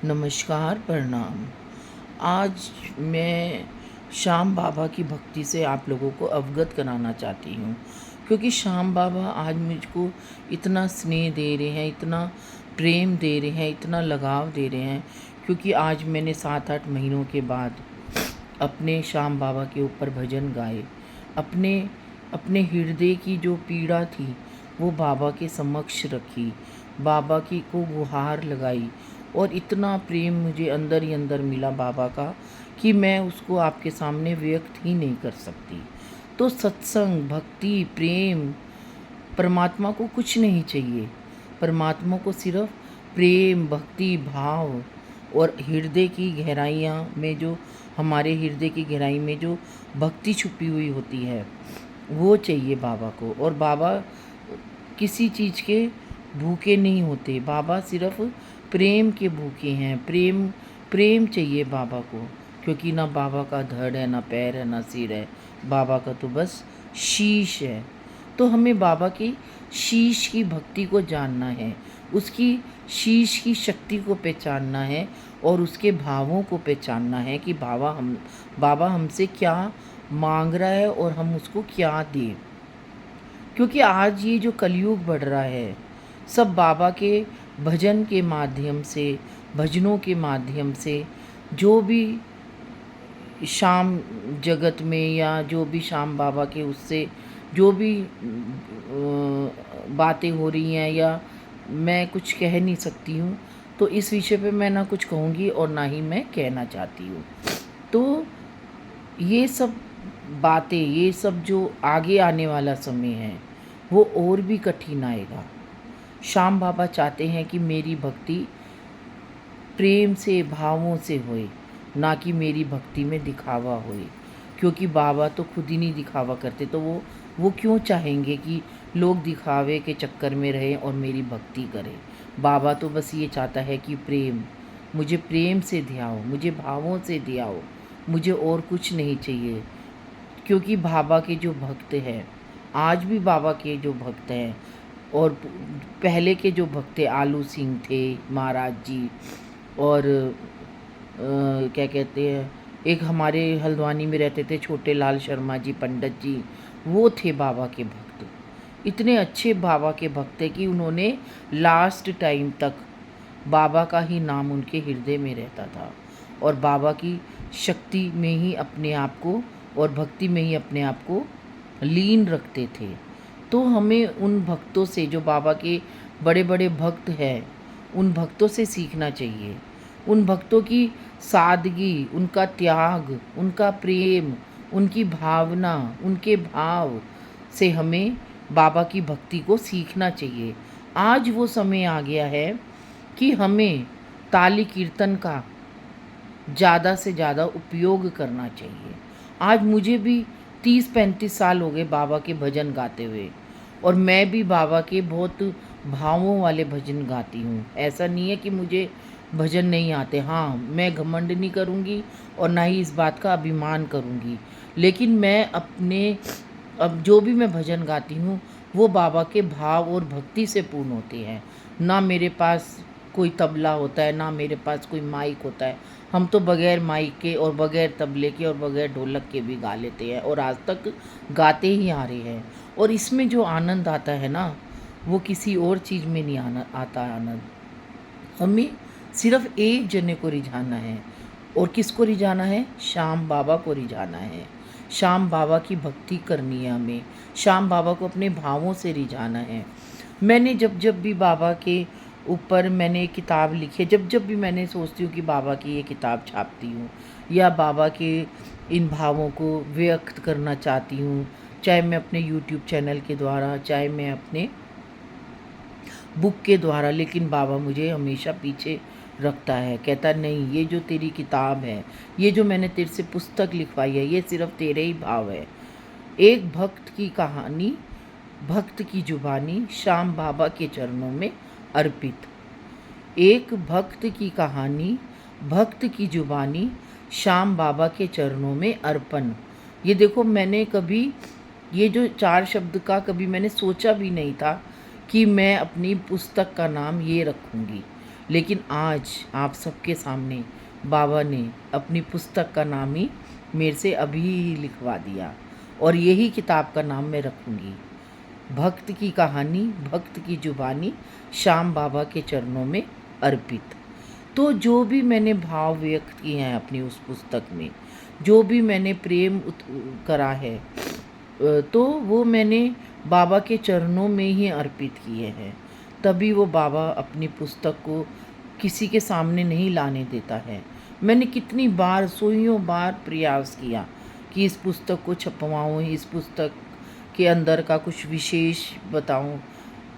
नमस्कार, प्रणाम। आज मैं श्याम बाबा की भक्ति से आप लोगों को अवगत कराना चाहती हूँ, क्योंकि श्याम बाबा आज मुझको इतना स्नेह दे रहे हैं, इतना प्रेम दे रहे हैं, इतना लगाव दे रहे हैं। क्योंकि आज मैंने 7-8 महीनों के बाद अपने श्याम बाबा के ऊपर भजन गाए। अपने अपने हृदय की जो पीड़ा थी वो बाबा के समक्ष रखी, बाबा की को गुहार लगाई, और इतना प्रेम मुझे अंदर ही अंदर मिला बाबा का कि मैं उसको आपके सामने व्यक्त ही नहीं कर सकती। तो सत्संग, भक्ति, प्रेम, परमात्मा को कुछ नहीं चाहिए। परमात्मा को सिर्फ प्रेम, भक्ति, भाव और हृदय की गहराइयाँ में जो हमारे हृदय की गहराई में जो भक्ति छुपी हुई होती है वो चाहिए बाबा को। और बाबा किसी चीज़ के भूखे नहीं होते, बाबा सिर्फ प्रेम के भूखे हैं। प्रेम प्रेम चाहिए बाबा को, क्योंकि ना बाबा का धड़ है, ना पैर है, ना सिर है, बाबा का तो बस शीश है। तो हमें बाबा की शीश की भक्ति को जानना है, उसकी शीश की शक्ति को पहचानना है और उसके भावों को पहचानना है कि बाबा हमसे क्या मांग रहा है और हम उसको क्या दें। क्योंकि आज ये जो कलयुग बढ़ रहा है, सब बाबा के भजन के माध्यम से, भजनों के माध्यम से, जो भी शाम जगत में या जो भी शाम बाबा के उससे जो भी बातें हो रही हैं, या मैं कुछ कह नहीं सकती हूँ, तो इस विषय पे मैं ना कुछ कहूँगी और ना ही मैं कहना चाहती हूँ। तो ये सब बातें, ये सब जो आगे आने वाला समय है वो और भी कठिन आएगा। श्याम बाबा चाहते हैं कि मेरी भक्ति प्रेम से, भावों से होए, ना कि मेरी भक्ति में दिखावा होए। क्योंकि बाबा तो खुद ही नहीं दिखावा करते, तो वो क्यों चाहेंगे कि लोग दिखावे के चक्कर में रहें और मेरी भक्ति करें। बाबा तो बस ये चाहता है कि प्रेम, मुझे प्रेम से ध्याओ, मुझे भावों से ध्याओ, मुझे और कुछ नहीं चाहिए। क्योंकि बाबा के जो भक्त हैं, आज भी बाबा के जो भक्त हैं और पहले के जो भक्त थे, आलू सिंह थे महाराज जी, और क्या कहते हैं, एक हमारे हल्द्वानी में रहते थे छोटे लाल शर्मा जी पंडित जी, वो थे बाबा के भक्त। इतने अच्छे बाबा के भक्त थे कि उन्होंने लास्ट टाइम तक बाबा का ही नाम उनके हृदय में रहता था और बाबा की शक्ति में ही अपने आप को और भक्ति में ही अपने आप को लीन रखते थे। तो हमें उन भक्तों से, जो बाबा के बड़े बड़े भक्त हैं, उन भक्तों से सीखना चाहिए। उन भक्तों की सादगी, उनका त्याग, उनका प्रेम, उनकी भावना, उनके भाव से हमें बाबा की भक्ति को सीखना चाहिए। आज वो समय आ गया है कि हमें ताली कीर्तन का ज़्यादा से ज़्यादा उपयोग करना चाहिए। आज मुझे भी 30-35 साल हो गए बाबा के भजन गाते हुए, और मैं भी बाबा के बहुत भावों वाले भजन गाती हूँ। ऐसा नहीं है कि मुझे भजन नहीं आते। हाँ, मैं घमंड नहीं करूँगी और ना ही इस बात का अभिमान करूँगी, लेकिन मैं अब जो भी मैं भजन गाती हूँ वो बाबा के भाव और भक्ति से पूर्ण होते हैं। ना मेरे पास कोई तबला होता है, ना मेरे पास कोई माइक होता है। हम तो बगैर माइक के और बगैर तबले के और बगैर ढोलक के भी गा लेते हैं और आज तक गाते ही आ रहे हैं। और इसमें जो आनंद आता है ना, वो किसी और चीज़ में नहीं आता आनंद। हमें सिर्फ एक जने को रिझाना है, और किसको रिझाना है? श्याम बाबा को रिझाना है। श्याम बाबा की भक्ति करनी है हमें, श्याम बाबा को अपने भावों से रिझाना है। मैंने जब जब भी बाबा के ऊपर मैंने एक किताब लिखी है, जब जब भी मैंने सोचती हूँ कि बाबा की ये किताब छापती हूँ या बाबा के इन भावों को व्यक्त करना चाहती हूँ, चाहे मैं अपने यूट्यूब चैनल के द्वारा, चाहे मैं अपने बुक के द्वारा, लेकिन बाबा मुझे हमेशा पीछे रखता है। कहता नहीं, ये जो तेरी किताब है, ये जो मैंने तेरे से पुस्तक लिखवाई है, ये सिर्फ तेरे ही भाव है। एक भक्त की कहानी, भक्त की जुबानी, श्याम बाबा के चरणों में अर्पित। एक भक्त की कहानी, भक्त की जुबानी, श्याम बाबा के चरणों में अर्पण। ये देखो, मैंने कभी ये जो 4 शब्द का कभी मैंने सोचा भी नहीं था कि मैं अपनी पुस्तक का नाम ये रखूँगी, लेकिन आज आप सबके सामने बाबा ने अपनी पुस्तक का नाम ही मेरे से अभी ही लिखवा दिया और यही किताब का नाम मैं रखूँगी, भक्त की कहानी, भक्त की जुबानी, श्याम बाबा के चरणों में अर्पित। तो जो भी मैंने भाव व्यक्त किए हैं अपनी उस पुस्तक में, जो भी मैंने प्रेम करा है, तो वो मैंने बाबा के चरणों में ही अर्पित किए हैं। तभी वो बाबा अपनी पुस्तक को किसी के सामने नहीं लाने देता है। मैंने कितनी बार, सुइयों बार प्रयास किया कि इस पुस्तक को छपवाऊँ, इस पुस्तक के अंदर का कुछ विशेष बताऊँ,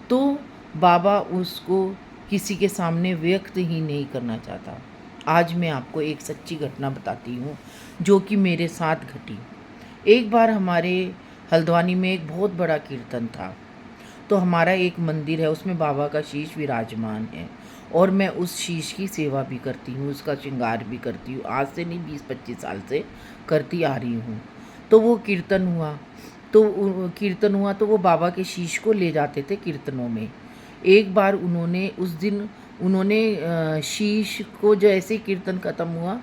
तो बाबा उसको किसी के सामने व्यक्त ही नहीं करना चाहता। आज मैं आपको एक सच्ची घटना बताती हूँ जो कि मेरे साथ घटी। एक बार हमारे हल्द्वानी में एक बहुत बड़ा कीर्तन था। तो हमारा एक मंदिर है, उसमें बाबा का शीश विराजमान है और मैं उस शीश की सेवा भी करती हूँ, उसका श्रृंगार भी करती हूँ। आज से नहीं, 20-25 साल से करती आ रही हूँ। तो वो कीर्तन हुआ तो वो बाबा के शीश को ले जाते थे कीर्तनों में। एक बार उन्होंने शीश को, जैसे कीर्तन ख़त्म हुआ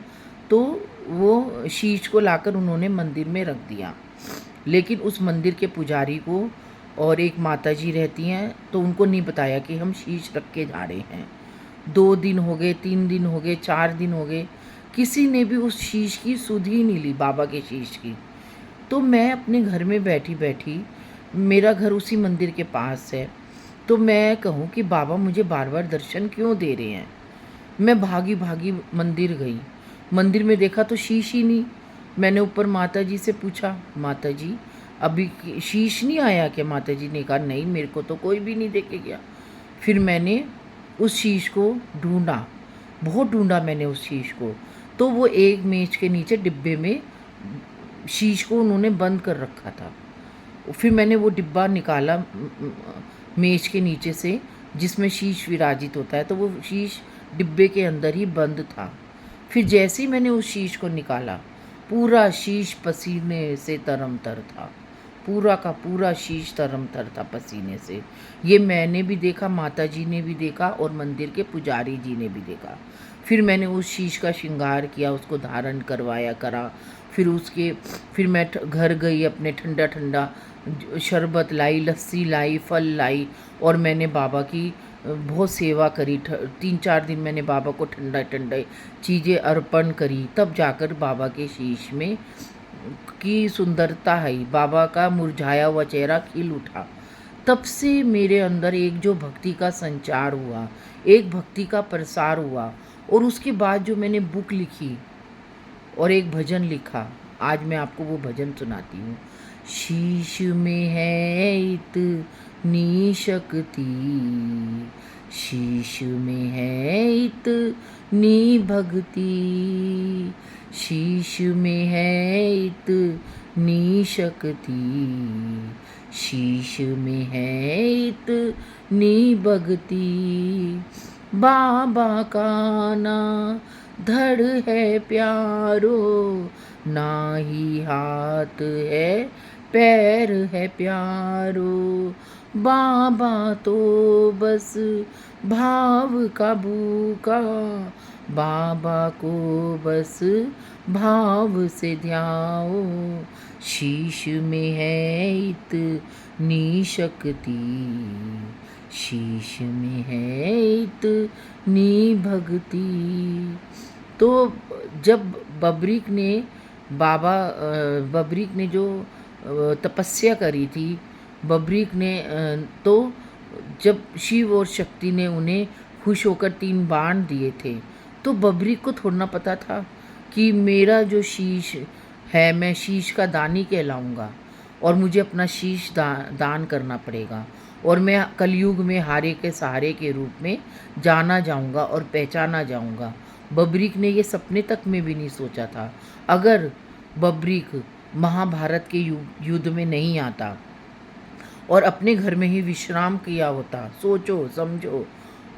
तो वो शीश को लाकर उन्होंने मंदिर में रख दिया। लेकिन उस मंदिर के पुजारी को और एक माताजी रहती हैं, तो उनको नहीं बताया कि हम शीश रख के जा रहे हैं। 2 दिन हो गए, 3 दिन हो गए, 4 दिन हो गए, किसी ने भी उस शीश की सुध ही नहीं ली, बाबा के शीश की। तो मैं अपने घर में बैठी, मेरा घर उसी मंदिर के पास है, तो मैं कहूँ कि बाबा मुझे बार बार दर्शन क्यों दे रहे हैं। मैं भागी भागी मंदिर गई, मंदिर में देखा तो शीश ही नहीं। मैंने ऊपर माता जी से पूछा, माता जी अभी शीश नहीं आया क्या? माता जी ने कहा नहीं, मेरे को तो कोई भी नहीं देके गया। फिर मैंने उस शीश को ढूंढा, बहुत ढूंढा मैंने उस शीश को, तो वो एक मेज के नीचे डिब्बे में शीश को उन्होंने बंद कर रखा था। फिर मैंने वो डिब्बा निकाला मेज के नीचे से, जिसमें शीश विराजित होता है, तो वो शीश डिब्बे के अंदर ही बंद था। फिर जैसे ही मैंने उस शीश को निकाला, पूरा शीश पसीने से तरम-तर था, पूरा का पूरा शीश तरम-तर था पसीने से। ये मैंने भी देखा, माताजी ने भी देखा और मंदिर के पुजारी जी ने भी देखा। फिर मैंने उस शीश का श्रृंगार किया, उसको धारण करा। फिर मैं घर गई, अपने ठंडा शरबत लाई, लस्सी लाई, फल लाई और मैंने बाबा की बहुत सेवा करी। 3-4 दिन मैंने बाबा को ठंडा चीज़ें अर्पण करी, तब जाकर बाबा के शीश में की सुंदरता है, बाबा का मुरझाया हुआ चेहरा खिल उठा। तब से मेरे अंदर एक जो भक्ति का संचार हुआ, एक भक्ति का प्रसार हुआ और उसके बाद जो मैंने बुक लिखी और एक भजन लिखा, आज मैं आपको वो भजन सुनाती हूँ। शीश में है इतनी शक्ति, शीश में है इतनी भक्ति, शीश में है इतनी शक्ति, शीश में है इतनी भक्ति। बाबा का ना धड़ है प्यारो, ना ही हाथ है पैर है प्यारो, बाबा तो बस भाव का भूखा, बाबा को बस भाव से ध्याओ, शीश में है इतनी शक्ति, शीश में है इतनी भक्ति। तो जब बब्रिक ने जो तपस्या करी थी, तो जब शिव और शक्ति ने उन्हें खुश होकर 3 बाण दिए थे, तो बब्रिक को थोड़ा ना पता था कि मेरा जो शीश है, मैं शीश का दानी कहलाऊँगा और मुझे अपना शीश दान करना पड़ेगा और मैं कलयुग में हारे के सहारे के रूप में जाना जाऊँगा और पहचाना जाऊँगा। बब्रिक ने ये सपने तक में भी नहीं सोचा था। अगर बब्रिक महाभारत के युद्ध में नहीं आता और अपने घर में ही विश्राम किया होता, सोचो समझो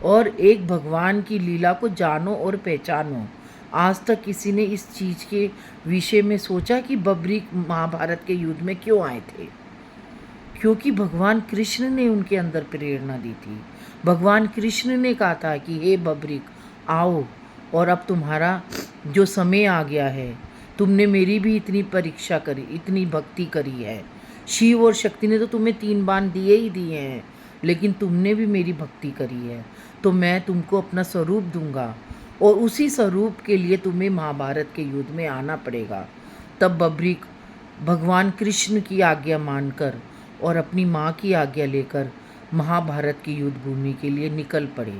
और एक भगवान की लीला को जानो और पहचानो। आज तक किसी ने इस चीज़ के विषय में सोचा कि बब्रिक महाभारत के युद्ध में क्यों आए थे? क्योंकि भगवान कृष्ण ने उनके अंदर प्रेरणा दी थी। भगवान कृष्ण ने कहा था कि हे बब्रिक आओ, और अब तुम्हारा जो समय आ गया है, तुमने मेरी भी इतनी परीक्षा करी, इतनी भक्ति करी है। शिव और शक्ति ने तो तुम्हें 3 बाण दिए ही दिए हैं, लेकिन तुमने भी मेरी भक्ति करी है, तो मैं तुमको अपना स्वरूप दूंगा, और उसी स्वरूप के लिए तुम्हें महाभारत के युद्ध में आना पड़ेगा। तब बब्रिक भगवान कृष्ण की आज्ञा मानकर और अपनी माँ की आज्ञा लेकर महाभारत की युद्ध भूमि के लिए निकल पड़े।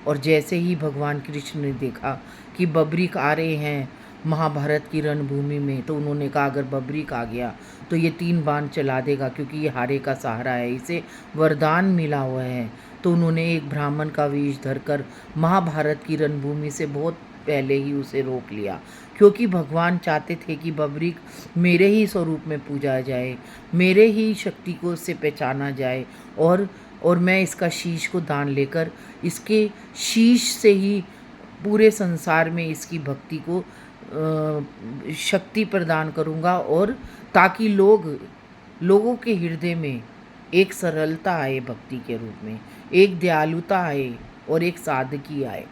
और जैसे ही भगवान कृष्ण ने देखा कि बब्रिक आ रहे हैं महाभारत की रणभूमि में, तो उन्होंने कहा अगर बब्रिक आ गया तो ये 3 बाण चला देगा, क्योंकि ये हारे का सहारा है, इसे वरदान मिला हुआ है। तो उन्होंने एक ब्राह्मण का वेश धरकर महाभारत की रणभूमि से बहुत पहले ही उसे रोक लिया, क्योंकि भगवान चाहते थे कि बब्रिक मेरे ही स्वरूप में पूजा जाए, मेरे ही शक्ति को उससे पहचाना जाए, और मैं इसका शीश को दान लेकर इसके शीश से ही पूरे संसार में इसकी भक्ति को शक्ति प्रदान करूँगा, और ताकि लोगों के हृदय में एक सरलता आए भक्ति के रूप में, एक दयालुता आए और एक सादगी आए।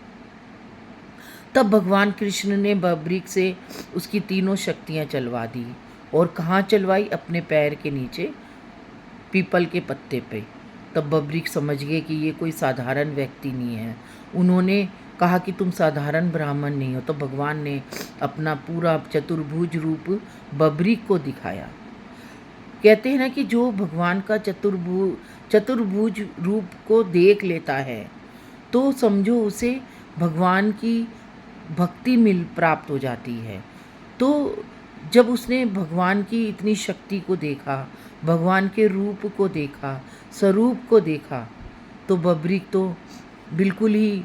तब भगवान कृष्ण ने बब्रिक से उसकी तीनों शक्तियाँ चलवा दी। और कहाँ चलवाई? अपने पैर के नीचे पीपल के पत्ते पे। तब बब्रिक समझ गए कि ये कोई साधारण व्यक्ति नहीं है। उन्होंने कहा कि तुम साधारण ब्राह्मण नहीं हो। तो भगवान ने अपना पूरा चतुर्भुज रूप बब्रिक को दिखाया। कहते हैं ना कि जो भगवान का चतुर्भुज रूप को देख लेता है तो समझो उसे भगवान की भक्ति प्राप्त हो जाती है। तो जब उसने भगवान की इतनी शक्ति को देखा, भगवान के रूप को देखा, स्वरूप को देखा, तो बब्रिक तो बिल्कुल ही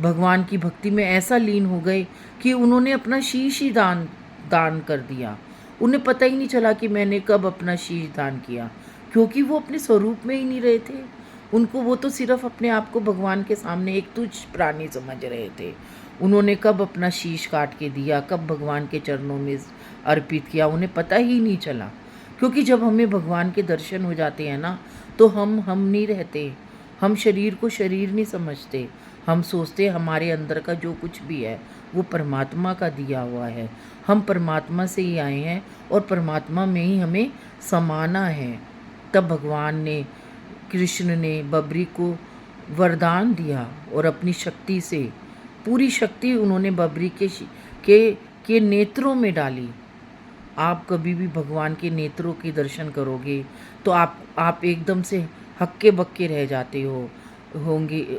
भगवान की भक्ति में ऐसा लीन हो गए कि उन्होंने अपना शीश ही दान कर दिया। उन्हें पता ही नहीं चला कि मैंने कब अपना शीश दान किया, क्योंकि वो अपने स्वरूप में ही नहीं रहे थे। वो तो सिर्फ अपने आप को भगवान के सामने एक तुच्छ प्राणी समझ रहे थे। उन्होंने कब अपना शीश काट के दिया, कब भगवान के चरणों में अर्पित किया, उन्हें पता ही नहीं चला। क्योंकि जब हमें भगवान के दर्शन हो जाते हैं ना, तो हम नहीं रहते। हम शरीर को शरीर नहीं समझते। हम सोचते हमारे अंदर का जो कुछ भी है वो परमात्मा का दिया हुआ है। हम परमात्मा से ही आए हैं और परमात्मा में ही हमें समाना है। तब भगवान ने, कृष्ण ने बब्रिक को वरदान दिया और अपनी शक्ति से, पूरी शक्ति उन्होंने बब्रिक के नेत्रों में डाली। आप कभी भी भगवान के नेत्रों के दर्शन करोगे तो आप एकदम से हक्के बक्के रह जाते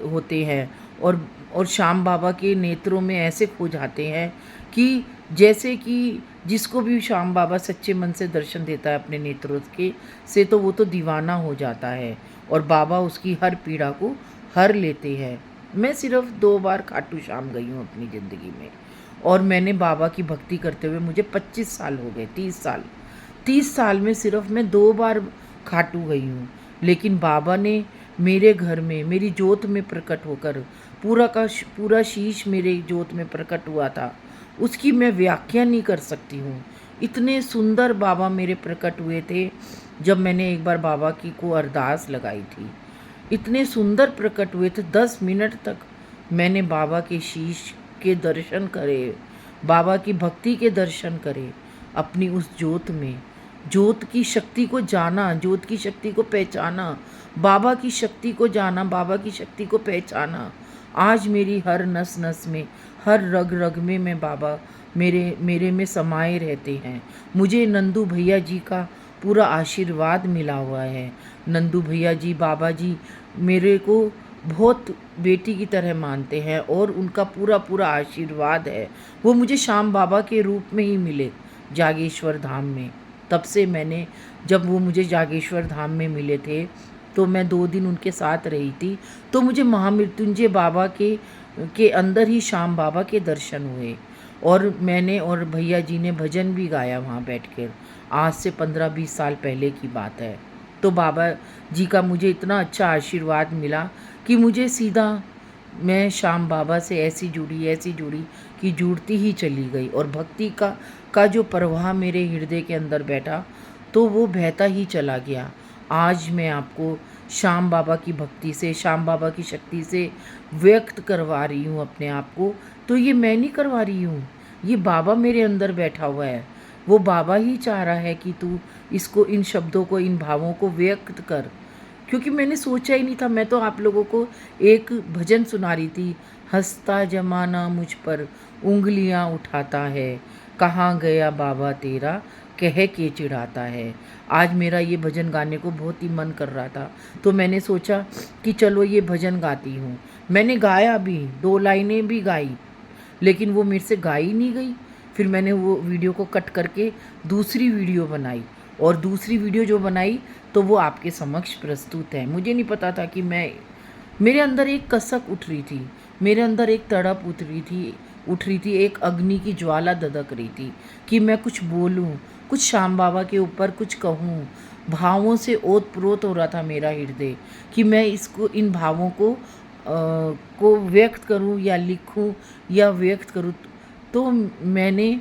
होते हैं, और श्याम बाबा के नेत्रों में ऐसे खो जाते हैं कि जैसे कि जिसको भी श्याम बाबा सच्चे मन से दर्शन देता है अपने नेत्रों के से, तो वो तो दीवाना हो जाता है और बाबा उसकी हर पीड़ा को हर लेते हैं। मैं सिर्फ 2 बार खाटू श्याम गई हूँ अपनी ज़िंदगी में, और मैंने बाबा की भक्ति करते हुए मुझे 25 साल हो गए। 30 साल में सिर्फ मैं 2 बार खाटू गई हूँ, लेकिन बाबा ने मेरे घर में मेरी जोत में प्रकट होकर पूरा शीश मेरे जोत में प्रकट हुआ था। उसकी मैं व्याख्या नहीं कर सकती हूँ। इतने सुंदर बाबा मेरे प्रकट हुए थे। जब मैंने एक बार बाबा की को अरदास लगाई थी, इतने सुंदर प्रकट हुए थे। 10 मिनट तक मैंने बाबा के शीश के दर्शन करे, बाबा की भक्ति के दर्शन करे, अपनी उस जोत में जोत की शक्ति को जाना, जोत की शक्ति को पहचाना, बाबा की शक्ति को जाना, बाबा की शक्ति को पहचाना। आज मेरी हर नस नस में, हर रग रग में मैं बाबा मेरे में समाये रहते हैं। मुझे नंदू भैया जी का पूरा आशीर्वाद मिला हुआ है। नंदू भैया जी, बाबा जी मेरे को बहुत बेटी की तरह मानते हैं और उनका पूरा आशीर्वाद है। वो मुझे श्याम बाबा के रूप में ही मिले जागेश्वर धाम में। तब से जब वो मुझे जागेश्वर धाम में मिले थे तो मैं 2 दिन उनके साथ रही थी, तो मुझे महामृत्युंजय बाबा के अंदर ही श्याम बाबा के दर्शन हुए, और मैंने और भैया जी ने भजन भी गाया वहाँ बैठकर। आज से 15-20 साल पहले की बात है। तो बाबा जी का मुझे इतना अच्छा आशीर्वाद मिला कि मुझे सीधा मैं श्याम बाबा से ऐसी जुड़ी कि जुड़ती ही चली गई, और भक्ति का जो प्रवाह मेरे हृदय के अंदर बैठा तो वो बहता ही चला गया। आज मैं आपको श्याम बाबा की भक्ति से, श्याम बाबा की शक्ति से व्यक्त करवा रही हूँ अपने आप को, तो ये मैं नहीं करवा रही हूँ, ये बाबा मेरे अंदर बैठा हुआ है। वो बाबा ही चाह रहा है कि तू इसको, इन शब्दों को, इन भावों को व्यक्त कर। क्योंकि मैंने सोचा ही नहीं था, मैं तो आप लोगों को एक भजन सुना रही थी, हंसता जमाना मुझ पर उंगलियां उठाता है, कहाँ गया बाबा तेरा कह के चिढ़ाता है। आज मेरा ये भजन गाने को बहुत ही मन कर रहा था, तो मैंने सोचा कि चलो ये भजन गाती हूँ। मैंने गाया भी, 2 लाइनें भी गाई, लेकिन वो मेरे से गाई नहीं गई। फिर मैंने वो वीडियो को कट करके दूसरी वीडियो बनाई, और दूसरी वीडियो जो बनाई तो वो आपके समक्ष प्रस्तुत है। मुझे नहीं पता था कि मेरे अंदर एक कसक उठ रही थी, मेरे अंदर एक तड़प उठ रही थी, एक अग्नि की ज्वाला दधक रही थी कि मैं कुछ बोलूं, कुछ श्याम बाबा के ऊपर कुछ कहूं। भावों से ओत-प्रोत हो रहा था मेरा हृदय कि मैं इसको, इन भावों को व्यक्त करूं या लिखूं या व्यक्त करूं। तो मैंने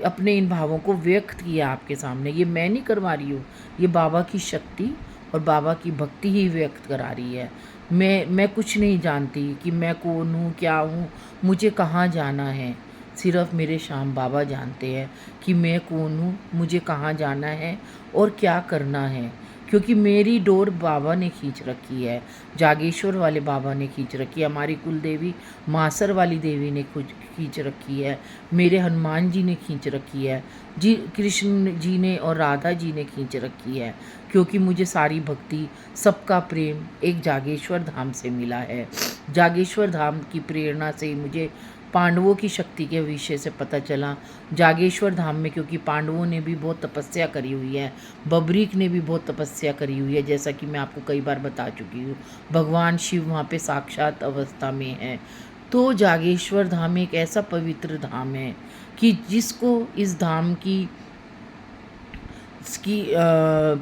अपने इन भावों को व्यक्त किया आपके सामने। ये मैं नहीं करवा रही हूँ, ये बाबा की शक्ति और बाबा की भक्ति ही व्यक्त करा रही है। मैं कुछ नहीं जानती कि मैं कौन हूँ, क्या हूँ, मुझे कहाँ जाना है। सिर्फ मेरे श्याम बाबा जानते हैं कि मैं कौन हूँ, मुझे कहाँ जाना है और क्या करना है। क्योंकि मेरी डोर बाबा ने खींच रखी है, जागेश्वर वाले बाबा ने खींच रखी है, हमारी कुल देवी मासर वाली देवी ने खींच रखी है, मेरे हनुमान जी ने खींच रखी है, जी कृष्ण जी ने और राधा जी ने खींच रखी है। क्योंकि मुझे सारी भक्ति, सबका प्रेम एक जागेश्वर धाम से मिला है। जागेश्वर धाम की प्रेरणा से ही मुझे पांडवों की शक्ति के विषय से पता चला। जागेश्वर धाम में क्योंकि पांडवों ने भी बहुत तपस्या करी हुई है, बबरीक ने भी बहुत तपस्या करी हुई है, जैसा कि मैं आपको कई बार बता चुकी हूँ। भगवान शिव वहाँ पे साक्षात अवस्था में है। तो जागेश्वर धाम एक ऐसा पवित्र धाम है कि जिसको इस धाम की इसकी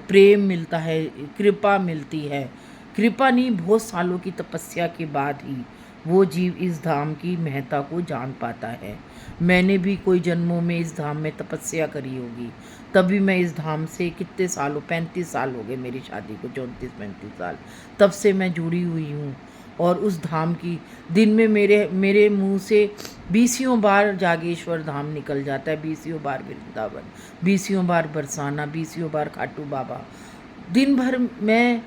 प्रेम मिलता है, कृपा मिलती है। कृपा नहीं, बहुत सालों की तपस्या के बाद ही वो जीव इस धाम की महत्ता को जान पाता है। मैंने भी कोई जन्मों में इस धाम में तपस्या करी होगी, तभी मैं इस धाम से कितने सालों, 35 साल हो गए मेरी शादी को, 34-35 साल, तब से मैं जुड़ी हुई हूँ। और उस धाम की दिन में मेरे मुंह से 20 बार जागेश्वर धाम निकल जाता है, 20 बार वृंदावन, 20 बार बरसाना, 20 बार खाटू बाबा। दिन भर मैं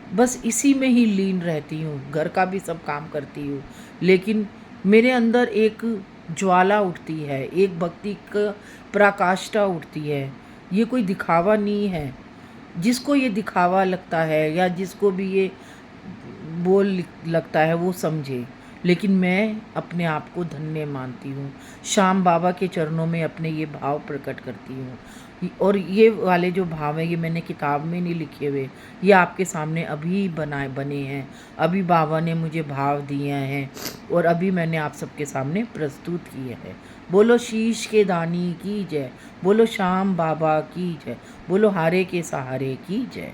बस इसी में ही लीन रहती हूँ, घर का भी सब काम करती हूँ, लेकिन मेरे अंदर एक ज्वाला उठती है, एक भक्ति का पराकाष्ठा उठती है। ये कोई दिखावा नहीं है। जिसको ये दिखावा लगता है या जिसको भी ये बोल लगता है वो समझे, लेकिन मैं अपने आप को धन्य मानती हूँ। श्याम बाबा के चरणों में अपने ये भाव प्रकट करती हूँ। और ये वाले जो भाव हैं ये मैंने किताब में नहीं लिखे हुए, ये आपके सामने अभी बने हैं, अभी बाबा ने मुझे भाव दिए हैं और अभी मैंने आप सबके सामने प्रस्तुत किए हैं। बोलो शीश के दानी की जय, बोलो श्याम बाबा की जय, बोलो हारे के सहारे की जय।